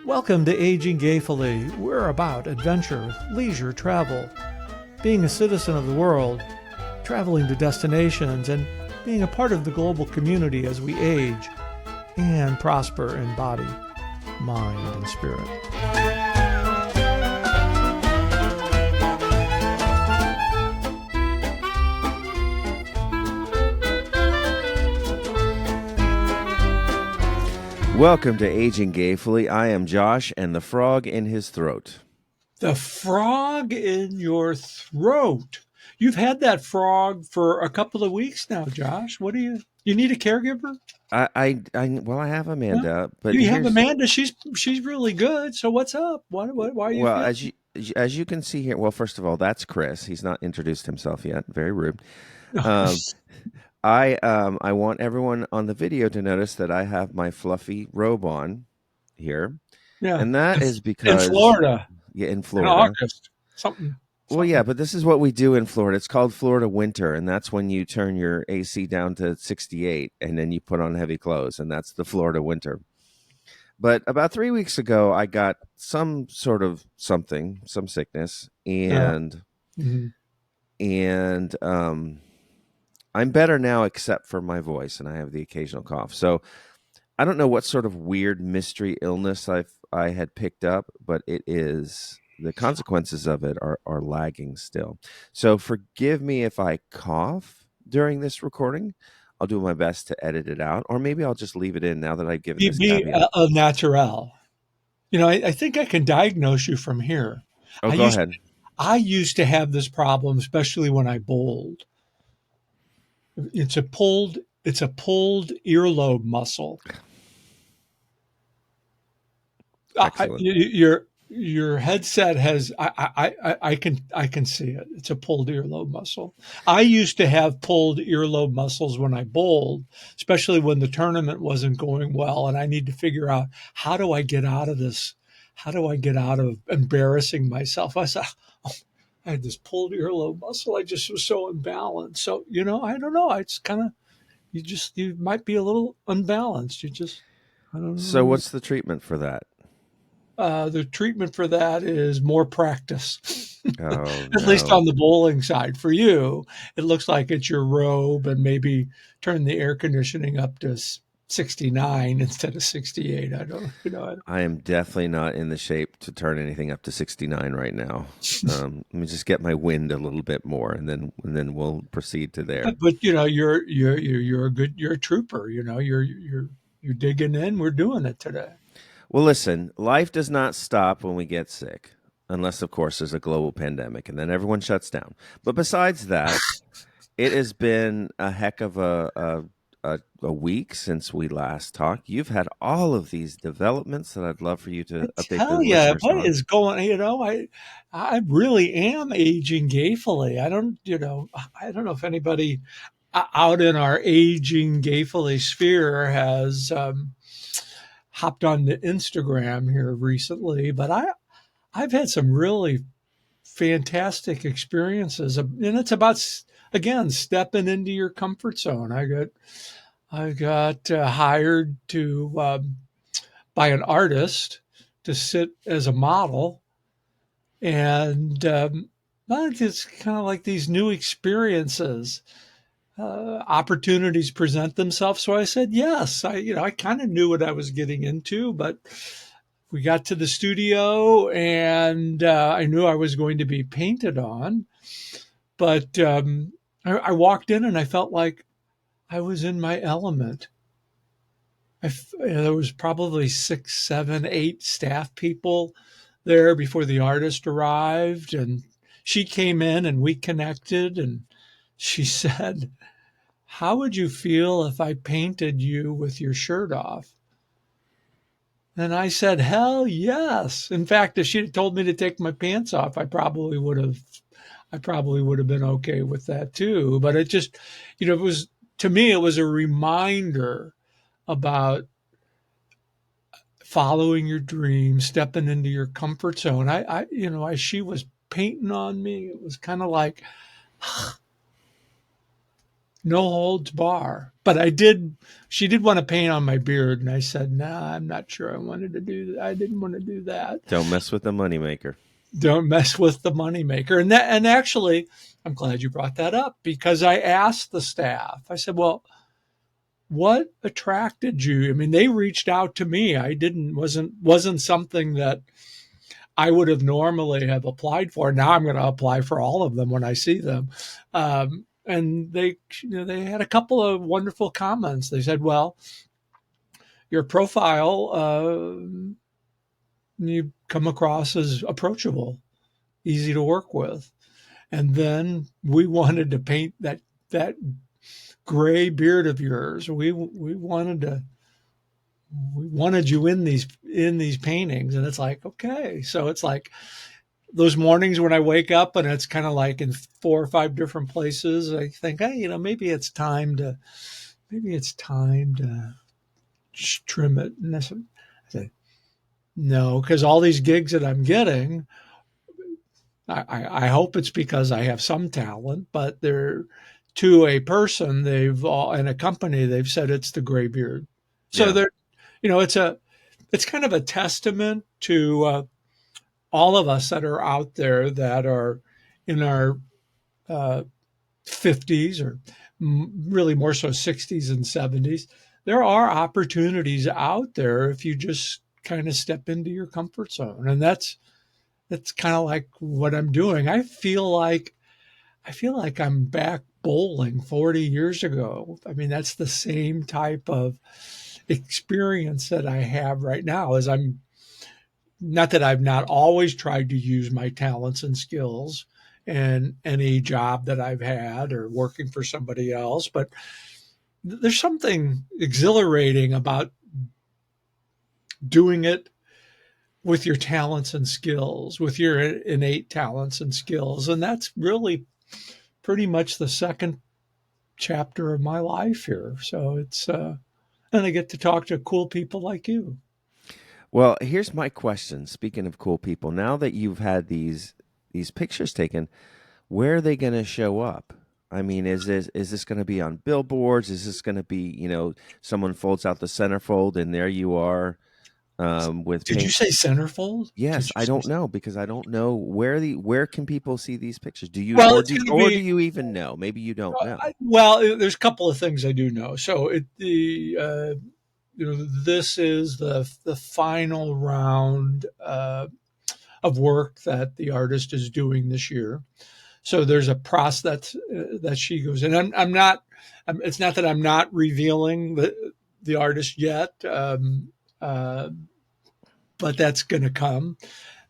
Welcome to Aging Gayfully. We're about adventure, leisure, travel, being a citizen of the world, traveling to destinations, and being a part of the global community as we age and prosper in body, mind, and spirit. Welcome to Aging Gayfully. I am Josh, and the frog in his throat. The frog in your throat. You've had that frog for a couple of weeks now, Josh. What do you need a caregiver? I have Amanda, but You have Amanda. She's really good. So what's up? Why are you? Well, as you can see here, well, first of all, that's Chris. He's not introduced himself yet. Very rude. I want everyone on the video to notice that I have my fluffy robe on here. Yeah. And that is because in Florida. Yeah, in Florida. In August. Something. Well, yeah, but this is what we do in Florida. It's called Florida winter, and that's when you turn your AC down to 68 and then you put on heavy clothes, and that's the Florida winter. But about 3 weeks ago, I got some sort of some sickness, and I'm better now except for my voice, and I have the occasional cough. So I don't know what sort of weird mystery illness I had picked up, but it is the consequences of it are lagging still. So forgive me if I cough during this recording. I'll do my best to edit it out, or maybe I'll just leave it in now that I've given this caveat. A natural. You know, I think I can diagnose you from here. Oh, go ahead. I used to have this problem, especially when I bowled. It's a pulled earlobe muscle. Your headset has I can see it. It's a pulled earlobe muscle. I used to have pulled earlobe muscles when I bowled, especially when the tournament wasn't going well, and I need to figure out how do I get out of this? How do I get out of embarrassing myself? I said, I had this pulled earlobe muscle. I just was so unbalanced. So, I don't know. It's kind of, you might be a little unbalanced. I don't know. So what's the treatment for that? The treatment for that is more practice. Oh, At least on the bowling side. For you, it looks like it's your robe, and maybe turn the air conditioning up to 69 instead of 68. I am definitely not in the shape to turn anything up to 69 right now. Let me just get my wind a little bit more, and then we'll proceed to there. But you're a trooper. You're digging in. We're doing it today. Well, listen, life does not stop when we get sick, unless, of course, there's a global pandemic, and then everyone shuts down. But besides that, it has been a heck of a week since we last talked. You've had all of these developments that I'd love for you to update the listeners what on. is going? I really am aging gayfully. I don't know if anybody out in our aging gayfully sphere has hopped on to Instagram here recently, but I've had some really fantastic experiences, and it's about, again, stepping into your comfort zone. I got hired by an artist to sit as a model, and it's kind of like these new experiences. Opportunities present themselves. So I said, yes, I kind of knew what I was getting into, but we got to the studio, and I knew I was going to be painted on, but I walked in and I felt like I was in my element. There was probably 6, 7, 8 staff people there before the artist arrived, and she came in and we connected, and she said, "How would you feel if I painted you with your shirt off?" And I said, "Hell yes." In fact, if she had told me to take my pants off, I probably would have been okay with that too. But it just, to me, it was a reminder about following your dreams, stepping into your comfort zone. As she was painting on me, it was kind of like, no holds bar. But she did want to paint on my beard, and I said, nah, I'm not sure I wanted to do that. I didn't want to do that. Don't mess with the moneymaker. Don't mess with the moneymaker. And actually, I'm glad you brought that up because I asked the staff, I said, well, what attracted you? I mean, they reached out to me. I didn't, wasn't something that I would have normally have applied for. Now I'm going to apply for all of them when I see them. And they had a couple of wonderful comments. They said, well, your profile, you come across as approachable, easy to work with. And then we wanted to paint that gray beard of yours. We wanted you in these paintings. And it's like, okay. So it's like those mornings when I wake up and it's kind of like in 4 or 5 different places, I think, hey, maybe it's time to trim it. And I said, no, because all these gigs that I'm getting, I hope it's because I have some talent, but they're to a person they've all in a company they've said it's the gray beard. So Yeah. they're it's kind of a testament to all of us that are out there that are in our uh, 50s or really more so 60s and 70s. There are opportunities out there if you just kind of step into your comfort zone, and that's kind of like what I'm doing. I feel like I'm back bowling 40 years ago. I mean, that's the same type of experience that I have right now as I'm not that I've not always tried to use my talents and skills in any job that I've had or working for somebody else, but there's something exhilarating about doing it with your talents and skills, with your innate talents and skills. And that's really pretty much the second chapter of my life here. So and I get to talk to cool people like you. Well, here's my question. Speaking of cool people, now that you've had these pictures taken, where are they going to show up? I mean, is this going to be on billboards? Is this going to be, someone folds out the centerfold and there you are with Did you paint? say centerfold? Did Yes, you I don't say? know because I don't know where can people see these pictures? Do you Well, or it's do going to or do be. you even know? Maybe you don't know. There's a couple of things I do know. So this is the final round of work that the artist is doing this year. So there's a process that she goes in. I'm not. It's not that I'm not revealing the artist yet, uh, but that's going to come.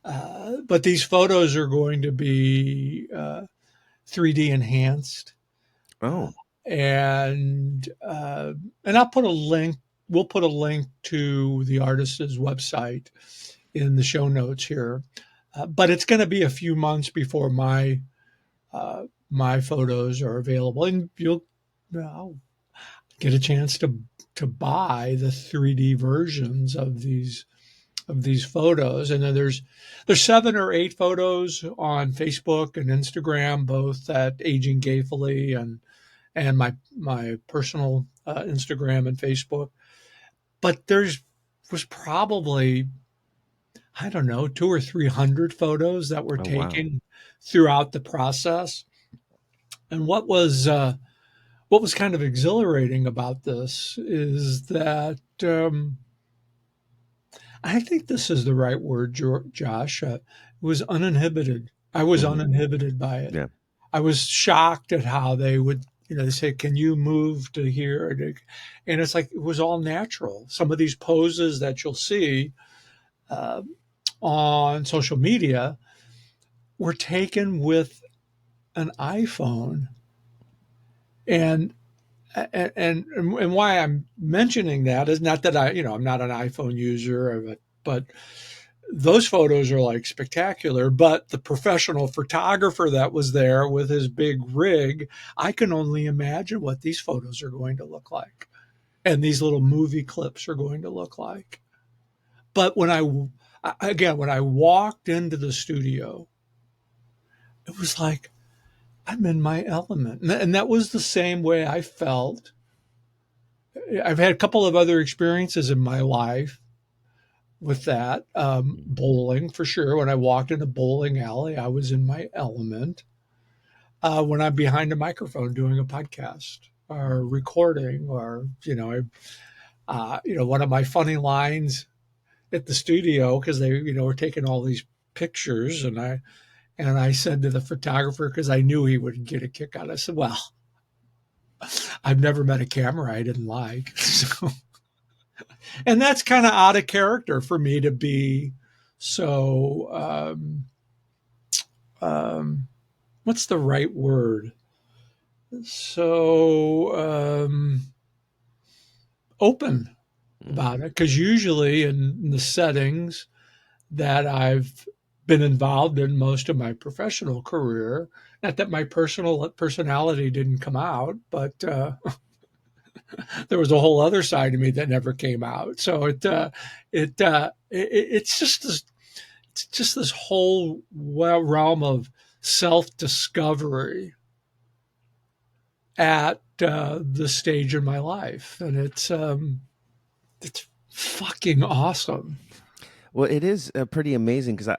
But these photos are going to be 3D enhanced, uh, Oh, and I'll put a link. We'll put a link to the artist's website in the show notes here. But it's going to be a few months before my photos are available, and I'll get a chance to buy the 3D versions of these photos. And then there's 7 or 8 photos on Facebook and Instagram, both at Aging Gayfully and my personal Instagram and Facebook. But there's was probably, I don't know, 200 or 300 photos that were oh wow. taken throughout the process. And what was kind of exhilarating about this is that I think this is the right word, Josh. It was uninhibited. I was Hmm. uninhibited by it. Yeah. I was shocked at how they would, they say, "Can you move to here?" And it's like it was all natural. Some of these poses that you'll see uh, on social media were taken with an iPhone, and and why I'm mentioning that is not that I'm not an iPhone user, but those photos are like spectacular. But the professional photographer that was there with his big rig, I can only imagine what these photos are going to look like, and these little movie clips are going to look like. But when I walked into the studio, it was like I'm in my element, and that was the same way I felt I've had a couple of other experiences in my life with that. Bowling, for sure. When I walked in a bowling alley, I was in my element. When I'm behind a microphone doing a podcast or recording, or one of my funny lines at the studio, because they were taking all these pictures, and I said to the photographer, because I knew he would get a kick out of it, I said, well, I've never met a camera I didn't like. So, and that's kind of out of character for me to be so um, what's the right word? So open Mm. about it, because usually in the settings that I've been involved in most of my professional career, not that my personal personality didn't come out, but there was a whole other side of me that never came out. So it's just this whole realm of self discovery at the stage in my life, and it's fucking awesome. Well, it is pretty amazing because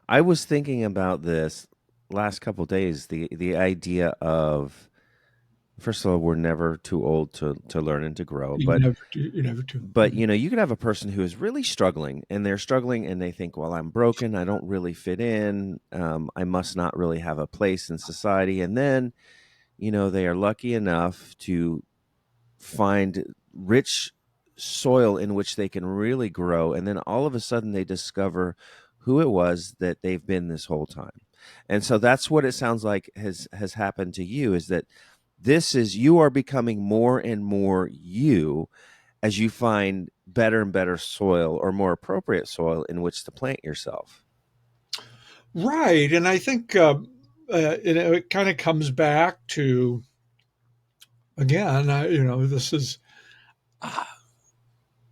I was thinking about this last couple days. The idea of, first of all, we're never too old to learn and to grow, You never do. You never do. but you could have a person who is really struggling, and they're struggling, and they think, well, I'm broken, I don't really fit in, I must not really have a place in society, and then they are lucky enough to find rich soil in which they can really grow, and then all of a sudden they discover who it was that they've been this whole time. And so that's what it sounds like has happened to you, is that this is, you are becoming more and more you as you find better and better soil, or more appropriate soil, in which to plant yourself. Right, and I think it kind of comes back to, again, this is uh,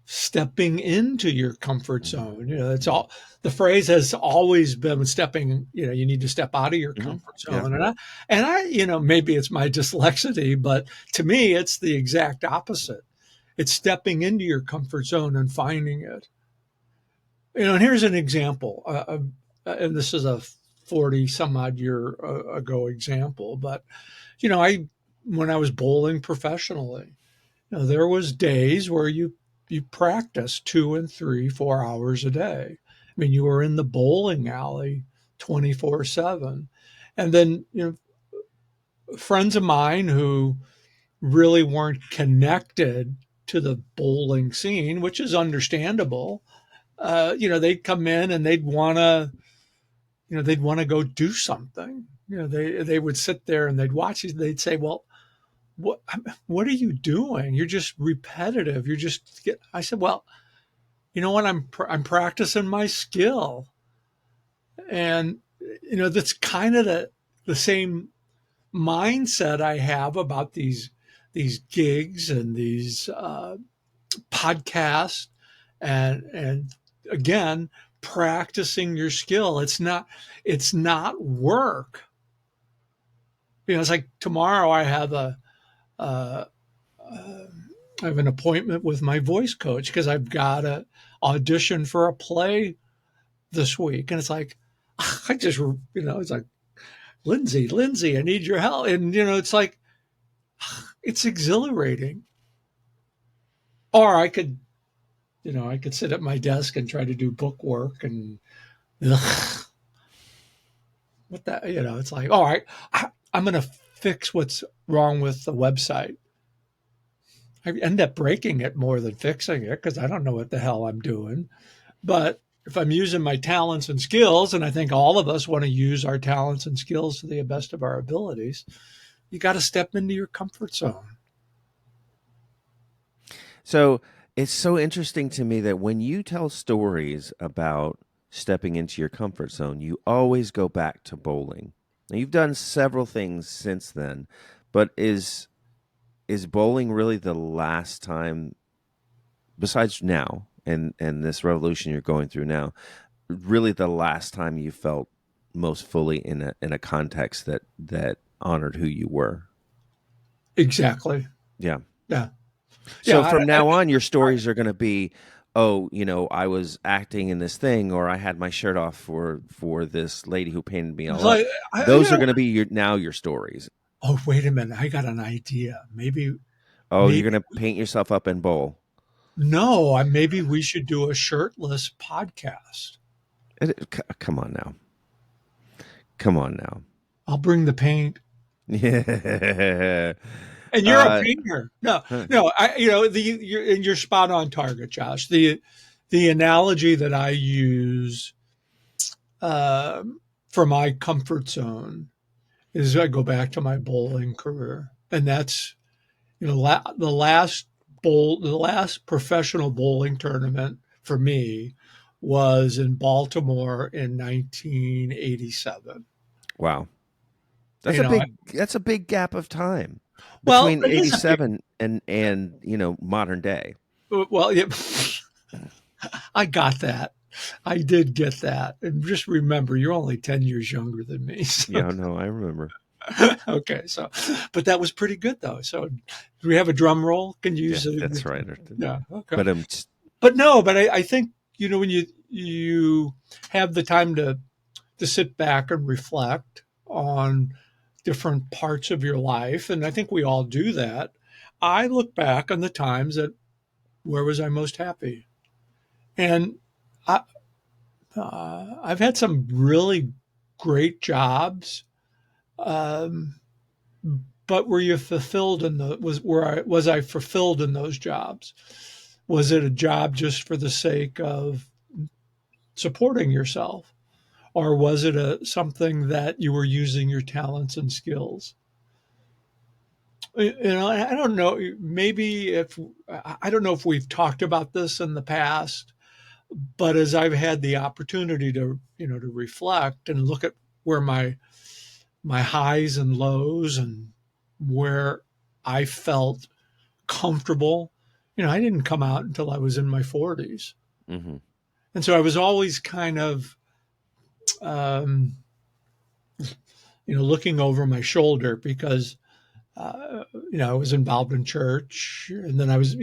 stepping into your comfort Hmm. zone. It's all, the phrase has always been stepping. You need to step out of your Hmm. comfort Yeah. zone, and I, maybe it's my dyslexity, but to me, it's the exact opposite. It's stepping into your comfort zone and finding it. And here's an example, and this is a 40 some odd year ago example, but I when I was bowling professionally, there was days where you practiced 2 and 3, 4 hours a day. I mean, you were in the bowling alley 24/7, and then friends of mine who really weren't connected to the bowling scene, which is understandable. They'd come in and they'd want to go do something. They would sit there and they'd watch it. They'd say, "Well, what what are you doing? You're just repetitive. You're just." I said, "Well, you know what? I'm practicing my skill." And that's kind of the same mindset I have about these gigs and these podcasts, and again, practicing your skill. It's not work. It's like tomorrow uh, I have an appointment with my voice coach because I've got to audition for a play this week, and it's like I just it's like, Lindsay, I need your help, and it's like it's exhilarating. Or I could sit at my desk and try to do book work, and ugh, what that it's like, all right, I'm going to fix what's wrong with the website. I end up breaking it more than fixing it because I don't know what the hell I'm doing. But if I'm using my talents and skills, and I think all of us want to use our talents and skills to the best of our abilities, you got to step into your comfort zone. So it's so interesting to me that when you tell stories about stepping into your comfort zone, you always go back to bowling. Now, you've done several things since then, but is bowling really the last time, besides now and this revolution you're going through now, really the last time you felt most fully in a context that honored who you were? Exactly. Yeah. Yeah. So Yeah, from now on, your stories are going to be, oh, I was acting in this thing, or I had my shirt off for this lady who painted me all up. like Those are going to be your stories. oh, wait a minute, I got an idea. Oh, you're Maybe going to paint yourself up in bowl. no, maybe we should do a shirtless podcast. Come on now. Come on now. I'll bring the paint. Yeah. And you're a Uh, painter. No, huh. no, you're spot on target, Josh. The analogy that I use for my comfort zone is I go back to my bowling career, and that's the last professional bowling tournament for me was in Baltimore in 1987. Wow. You know, That's a big gap of time well, between it is a big, 87 and modern day. well, yeah, I got that. I did get that. And just remember, you're only 10 years younger than me. So, Yeah, no, I remember. okay. So, but that was pretty good, though. So, do we have a drum roll? Can you Yeah, use it? that's right. Yeah. Okay. But But no, but I think, when you have the time to sit back and reflect on different parts of your life, and I think we all do that. I look back on the times that where was I most happy? And I, I've had some really great jobs, um, but were you fulfilled in the was I fulfilled in those jobs? Was it a job just for the sake of supporting yourself, or was it a something that you were using your talents and skills? I don't know. Maybe if I don't know if we've talked about this in the past, but as I've had the opportunity to reflect and look at where my highs and lows and where I felt comfortable, I didn't come out until I was in my 40s. hmm And so I was always kind of, um, looking over my shoulder because, I was involved in church and then I was,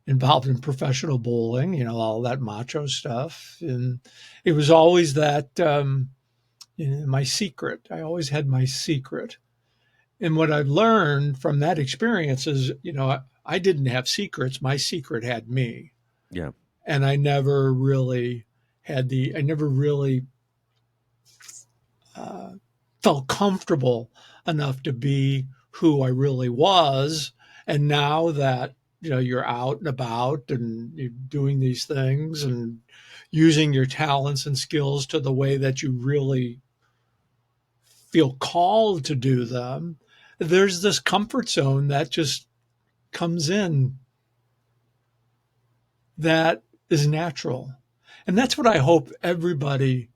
involved in professional bowling, all that macho stuff. And it was always that, my secret. I always had my secret. And what I learned from that experience is, I didn't have secrets. My secret had me. Yeah. And I never really uh, felt comfortable enough to be who I really was. And now that, you're out and about and you're doing these things and using your talents and skills to the way that you really feel called to do them, there's this comfort zone that just comes in that is natural. And that's what I hope everybody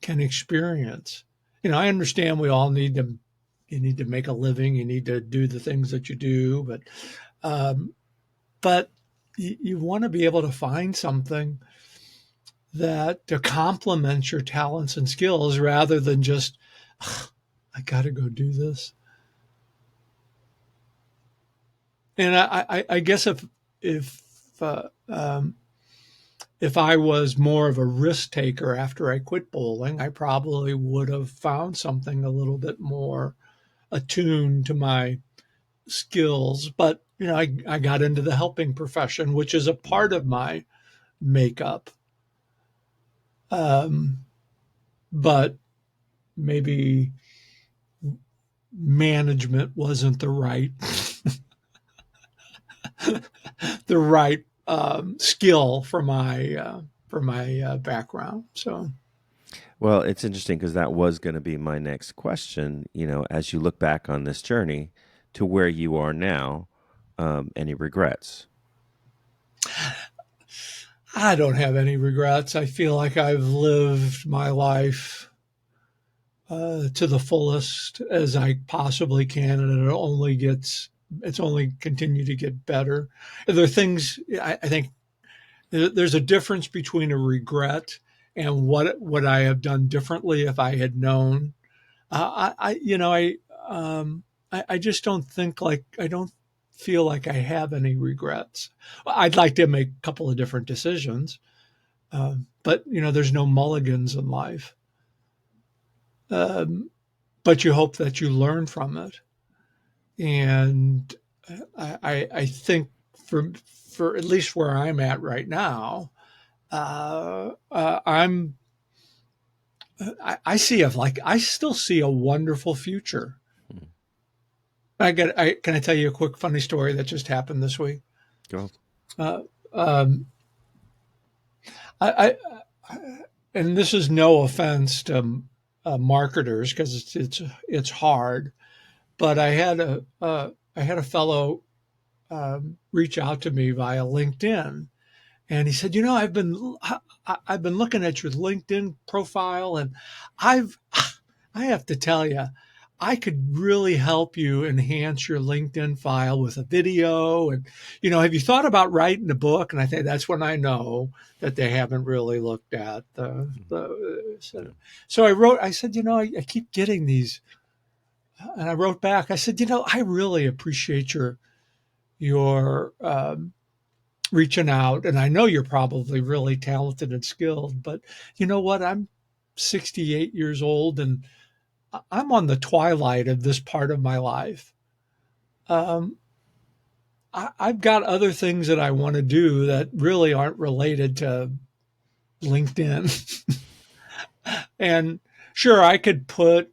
can experience. I understand we all you need to make a living, you need to do the things that you do, um, but you want to be able to find something that to complement your talents and skills rather than just, "Ugh, I got to go do this." And I guess if uh, um, if I was more of a risk taker after I quit bowling, I probably would have found something a little bit more attuned to my skills. But I got into the helping profession, which is a part of my makeup. Um, but maybe management wasn't the right skill for my background. So Well, it's interesting because that was going to be my next question. As you look back on this journey to where you are now, any regrets? I don't have any regrets. I feel like I've lived my life to the fullest as I possibly can, and it's only continued to get better. There are things I think there's a difference between a regret and what I have done differently if I had known. I just don't think like I don't. feel like I have any regrets. I'd like to make a couple of different decisions, but there's no mulligans in life. Um, but you hope that you learn from it. And I think for at least where I'm at right now, I see I still see a wonderful future. Mhm. Can I tell you a quick funny story that just happened this week? Go. Uh, um, I, and this is no offense to marketers because it's hard, but I had a fellow reach out to me via LinkedIn, and he said, I've been looking at your LinkedIn profile, and I've I have to tell you, I could really help you enhance your LinkedIn file with a video. And, have you thought about writing a book? And I think that's when I know that they haven't really looked at Yeah. so I said, I keep getting these. And I wrote back, I said, I really appreciate your reaching out. And I know you're probably really talented and skilled, but you know what? I'm 68 years old and I'm on the twilight of this part of my life. Um, I've got other things that I want to do that really aren't related to LinkedIn. And sure, I could put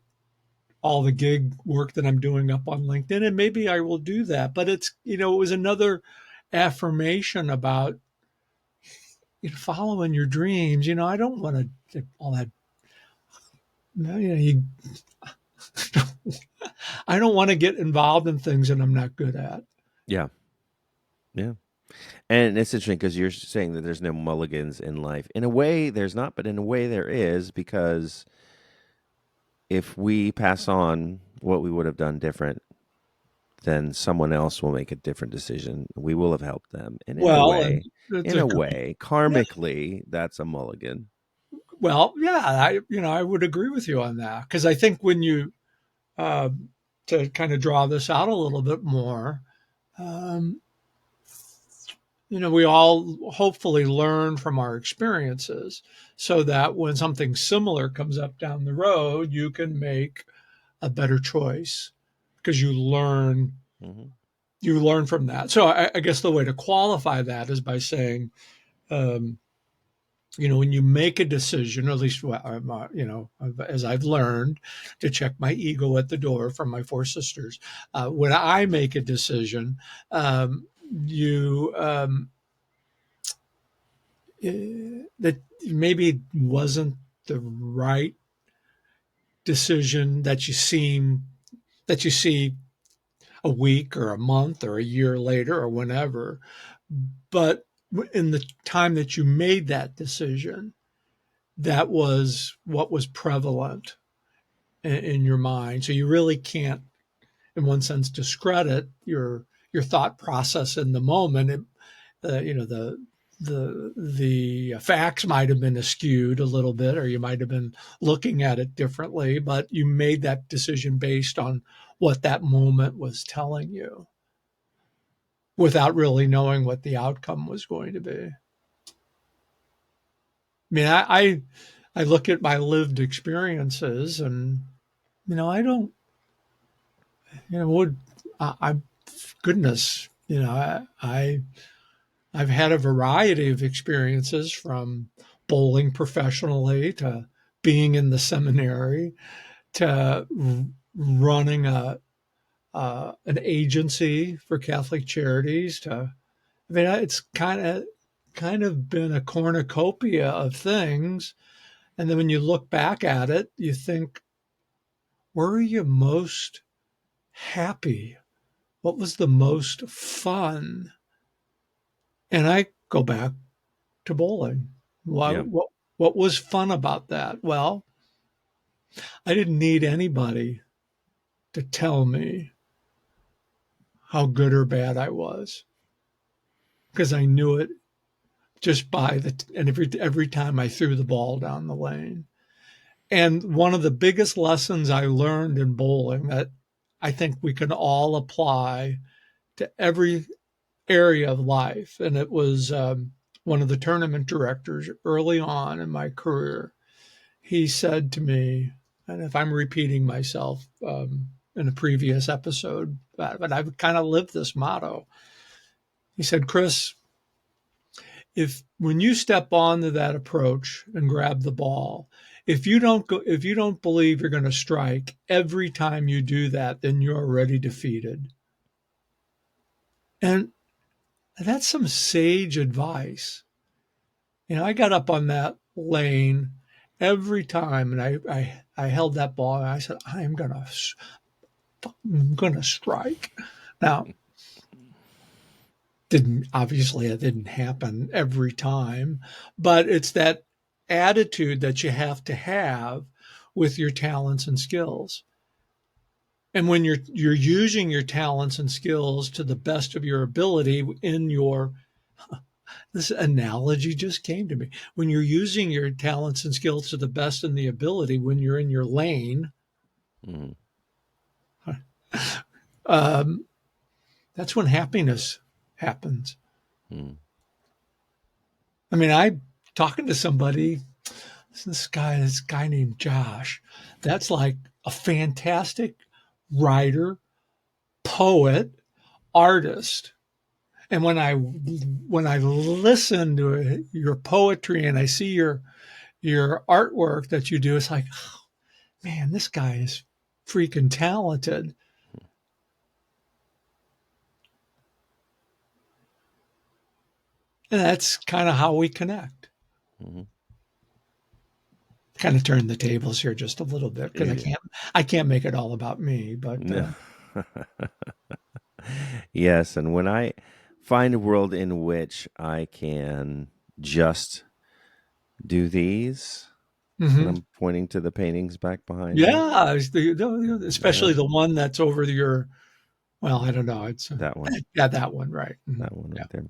all the gig work that I'm doing up on LinkedIn, and maybe I will do that. But it was another affirmation about following your dreams. I don't want to all that. You, I don't want to get involved in things that I'm not good at. Yeah. Yeah. And it's interesting because you're saying that there's no mulligans in life. In a way, there's not, but in a way, there is, because if we pass on what we would have done different, then someone else will make a different decision. We will have helped them. And Well, and it's in a a way, yeah, karmically, that's a mulligan. well, yeah, I would agree with you on that because I think when you uh, to kind of draw this out a little bit more, um, we all hopefully learn from our experiences so that when something similar comes up down the road, you can make a better choice because Hmm. you learn from that. So I guess the way to qualify that is by saying, um, when you make a decision, or at least, as I've learned to check my ego at the door from my four sisters, when I make a decision, you that maybe wasn't the right decision that you see a week or a month or a year later or whenever, but in the time that you made that decision, that was what was prevalent in your mind. So you really can't, in one sense, discredit your thought process in the moment. The facts might have been skewed a little bit, or you might have been looking at it differently, but you made that decision based on what that moment was telling you, without really knowing what the outcome was going to be. I mean, I look at my lived experiences, and I don't, would I goodness, I've had a variety of experiences from bowling professionally to being in the seminary to running an agency for Catholic Charities to it's kind of been a cornucopia of things. And then when you look back at it, you think, where are you most happy? What was the most fun? And I go back to bowling. Why, Yeah. what was fun about that? Well, I didn't need anybody to tell me how good or bad I was because I knew it just by and every time I threw the ball down the lane. And one of the biggest lessons I learned in bowling that I think we can all apply to every area of life. And it was one of the tournament directors early on in my career. He said to me, and if I'm repeating myself in a previous episode, but I've kind of lived this motto. He said, Chris, if when you step onto that approach and grab the ball, if you don't believe you're going to strike every time you do that, then you're already defeated. And that's some sage advice. I got up on that lane every time, and I held that ball, and I said, I'm gonna strike. Now, didn't obviously it didn't happen every time, but it's that attitude that you have to have with your talents and skills. And when you're using your talents and skills to the best of your ability in your this analogy just came to me. When you're using your talents and skills to the best in the ability, when you're in your lane, Mm-hmm. um, that's when happiness happens. Mm-hmm. I mean, I talking to somebody, this guy named Josh, that's like a fantastic writer, poet, artist. And when I listen to your poetry and I see your artwork that you do, it's like, man, this guy is freaking talented. And that's kind of how we connect. Mm-hmm. Kind of turn the tables here just a little bit because Yeah. I can't make it all about me, but No. Yes, and when I find a world in which I can just do these, and mhm. I'm pointing to the paintings back behind me. Yeah, Yeah, especially the one that's over your. Well, I don't know. It's that one. yeah, that one, right? That one Yeah, right there.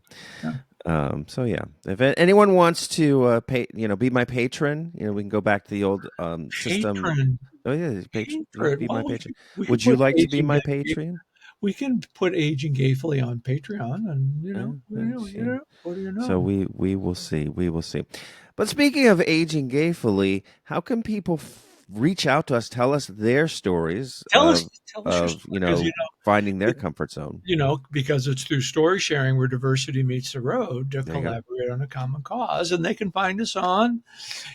yeah. So yeah, if anyone wants to pay, be my patron, we can go back to the old system. Patron, Oh yeah, patron. Yeah, patron. be my Well, patron. we can Would you put like to be aging my gay. patron? We can put aging gayfully on Patreon, and Thanks. Yeah. what do you So know? we will see. We will see. But speaking of aging gayfully, how can people reach out to us, tell us their stories Tell us your story because finding their it, comfort zone? because it's through story sharing where diversity meets the road to There you go. collaborate on a common cause. And they can find us on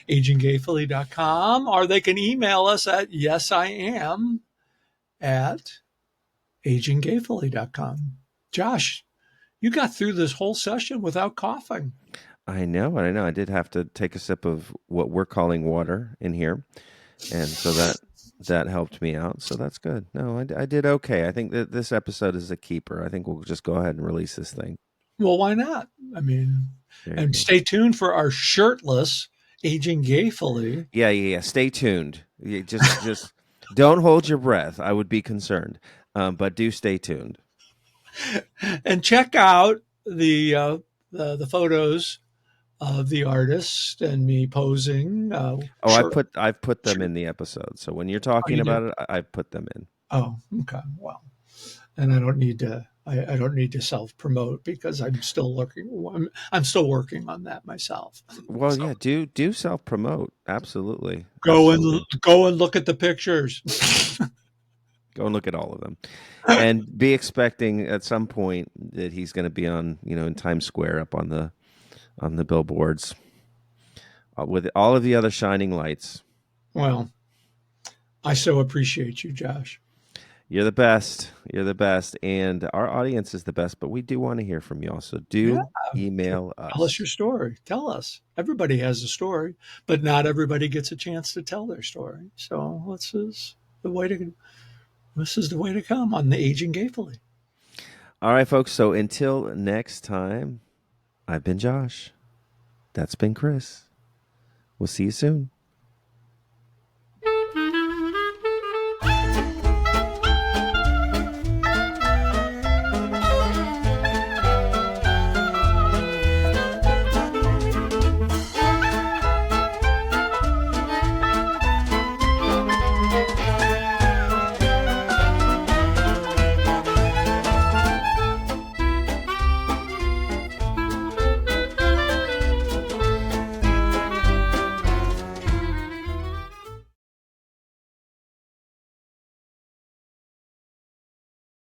aginggayfully.com or they can email us at yesiam at aginggayfully.com. Josh, you got through this whole session without coughing. I know. I know. I did have to take a sip of what we're calling water in here, and so that helped me out. So that's good. No, I did okay. I think that this episode is a keeper. I think we'll just go ahead and release this thing. Well, why not? I mean, There you and go. stay tuned for our shirtless Aging Gayfully. Yeah, yeah, yeah. Stay tuned. Just don't hold your breath. I would be concerned, but do stay tuned. And check out the photos of the artist and me posing Oh, shirt. I've put them Shirt. in the episode. So when you're Oh, talking you did. about it, I've put them in. Oh, okay. Well, and I don't need to. I don't need to self promote because I'm still looking. I'm still working on that myself. Well, So yeah, do self promote. Absolutely, absolutely. go and look at the pictures. Go and look at all of them, and be expecting at some point that he's going to be on, in Times Square up on the billboards with all of the other shining lights. Well, I so appreciate you, Josh. You're the best. You're the best, and our audience is the best. But we do want to hear from y'all, so Yeah. do email Tell us your us. story. Tell us. Everybody has a story, but not everybody gets a chance to tell their story. So the way to this is the way to come on the Aging Gayfully. All right, folks. So until next time, I've been Josh. That's been Chris. We'll see you soon.